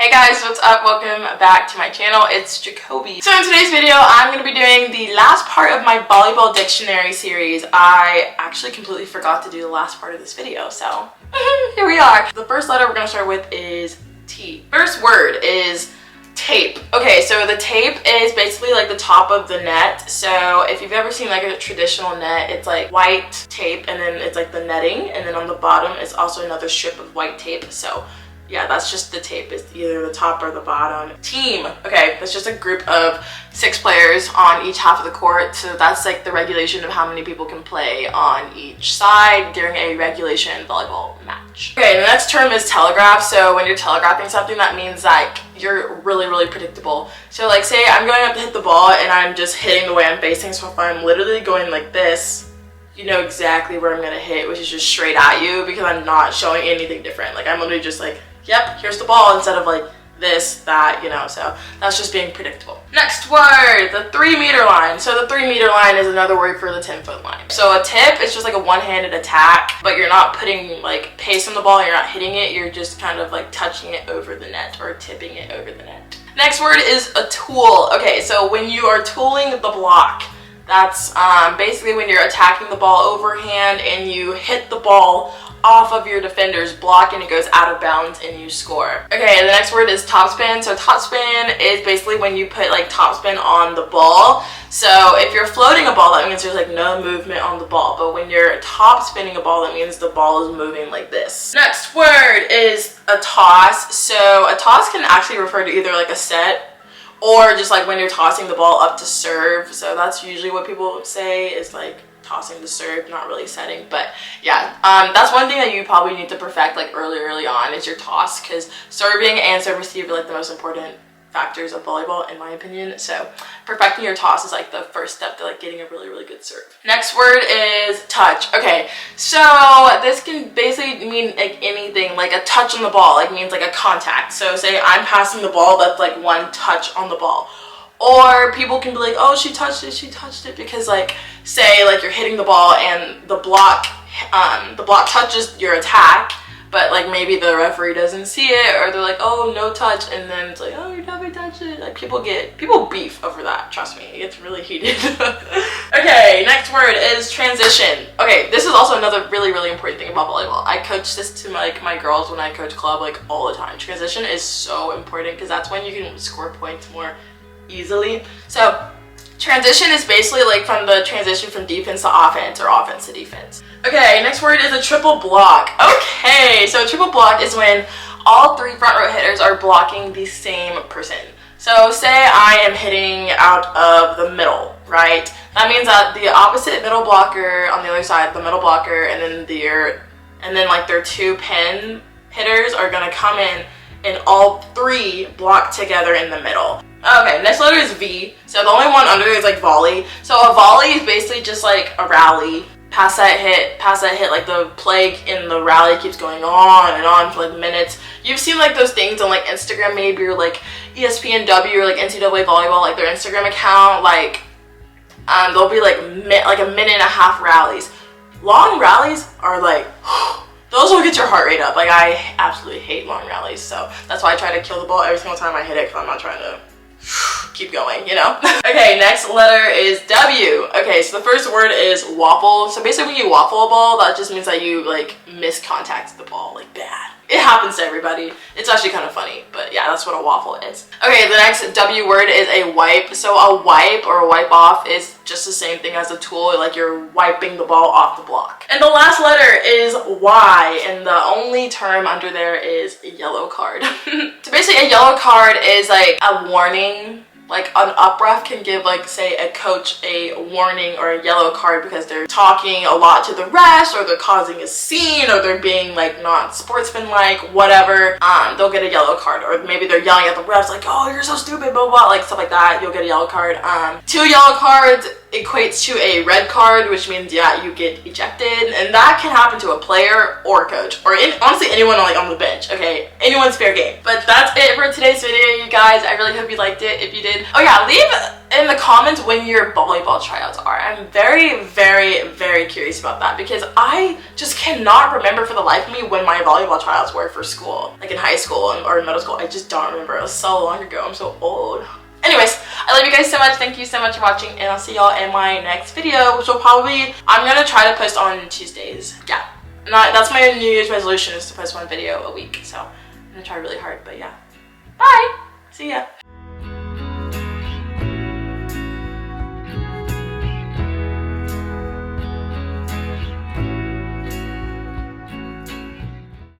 Hey guys, what's up? Welcome back to my channel. It's Jacoby. So in today's video, I'm going to be doing the last part of my volleyball dictionary series. I actually completely forgot to do the last part of this video, so here we are. The first letter we're going to start with is T. First word is tape. Okay, so the tape is basically like the top of the net. So if you've ever seen like a traditional net, it's like white tape and then it's like the netting, and then on the bottom is also another strip of white tape. So yeah, that's just the tape. It's either the top or the bottom. Team. Okay, that's just a group of 6 players on each half of the court. So that's like the regulation of how many people can play on each side during a regulation volleyball match. Okay, the next term is telegraph. So when you're telegraphing something, that means like you're really predictable. So like say I'm going up to hit the ball and I'm just hitting the way I'm facing. So if I'm literally going like this, you know exactly where I'm gonna hit, which is just straight at you, because I'm not showing anything different. Like I'm literally just like, yep, here's the ball, instead of like this, that, you know, so that's just being predictable. Next word, the 3-meter line. So the 3-meter line is another word for the 10-foot line. So a tip is just like a one-handed attack, but you're not putting like pace on the ball, you're not hitting it, you're just kind of like touching it over the net or tipping it over the net. Next word is a tool. Okay, so when you are tooling the block, that's basically when you're attacking the ball overhand and you hit the ball off of your defender's block and it goes out of bounds and you score. Okay, the next word is topspin. So topspin is basically when you put like topspin on the ball. So if you're floating a ball, that means there's like no movement on the ball. But when you're top spinning a ball, that means the ball is moving like this. Next word is a toss. So a toss can actually refer to either like a set or just like when you're tossing the ball up to serve. So that's usually what people say is like tossing the serve, not really setting. But yeah, that's one thing that you probably need to perfect like early on is your toss, because serving and serve receive are like the most important factors of volleyball in my opinion. So perfecting your toss is like the first step to like getting a really good serve. Next word is touch. Okay, so this can basically mean like anything. Like a touch on the ball like means like a contact. So say I'm passing the ball, that's like one touch on the ball. Or people can be like, oh, she touched it, because like say like you're hitting the ball and the block touches your attack, but like maybe the referee doesn't see it, or they're like, oh, no touch, and then it's like, oh, you never touched it. Like people beef over that, trust me, it gets really heated. Okay, next word is transition. Okay, this is also another really important thing about volleyball. I coach this to like my girls when I coach club like all the time. Transition is so important because that's when you can score points more easily. So transition is basically like from the transition from defense to offense or offense to defense. Okay, next word is a triple block. Okay, so a triple block is when all 3 front row hitters are blocking the same person. So say I am hitting out of the middle, right? That means that the opposite middle blocker on the other side, the middle blocker, and then like their 2 pin hitters are gonna come in and all 3 block together in the middle. Okay, next letter is V. So the only one under there is like volley. So a volley is basically just like a rally. Pass that hit, like the play in the rally keeps going on and on for like minutes. You've seen like those things on like Instagram maybe, or like ESPNW or like NCAA volleyball, like their Instagram account, like they'll be like a minute and a half rallies. Long rallies are like those will get your heart rate up. Like I absolutely hate long rallies, so that's why I try to kill the ball every single time I hit it, because I'm not trying to keep going, you know? Okay, next letter is W. Okay, so the first word is waffle. So basically when you waffle a ball, that just means that you like miscontact the ball like bad. It happens to everybody. It's actually kind of funny, but yeah, that's what a waffle is. Okay, the next W word is a wipe. So a wipe or a wipe off is just the same thing as a tool, like you're wiping the ball off the block. And the last letter is Y, and the only term under there is a yellow card. So basically a yellow card is like a warning. Like an up ref can give like say a coach a warning or a yellow card because they're talking a lot to the refs, or they're causing a scene, or they're being like not sportsmanlike, whatever. They'll get a yellow card, or maybe they're yelling at the refs like, oh, you're so stupid, blah blah, like stuff like that. You'll get a yellow card. 2 yellow cards equates to a red card, which means yeah, you get ejected, and that can happen to a player or a coach, or honestly anyone like on the bench. Okay, anyone's fair game. But that's it for today's video, you guys. I really hope you liked it. If you did, oh yeah, leave in the comments when your volleyball tryouts are. I'm very, very, very curious about that because I just cannot remember for the life of me when my volleyball tryouts were for school. Like in high school or in middle school. I just don't remember. It was so long ago. I'm so old. Anyways, I love you guys so much. Thank you so much for watching, and I'll see y'all in my next video, which will probably, I'm gonna try to post on Tuesdays. Yeah, that's my New Year's resolution, is to post one video a week. So I'm gonna try really hard, but yeah. Bye. See ya.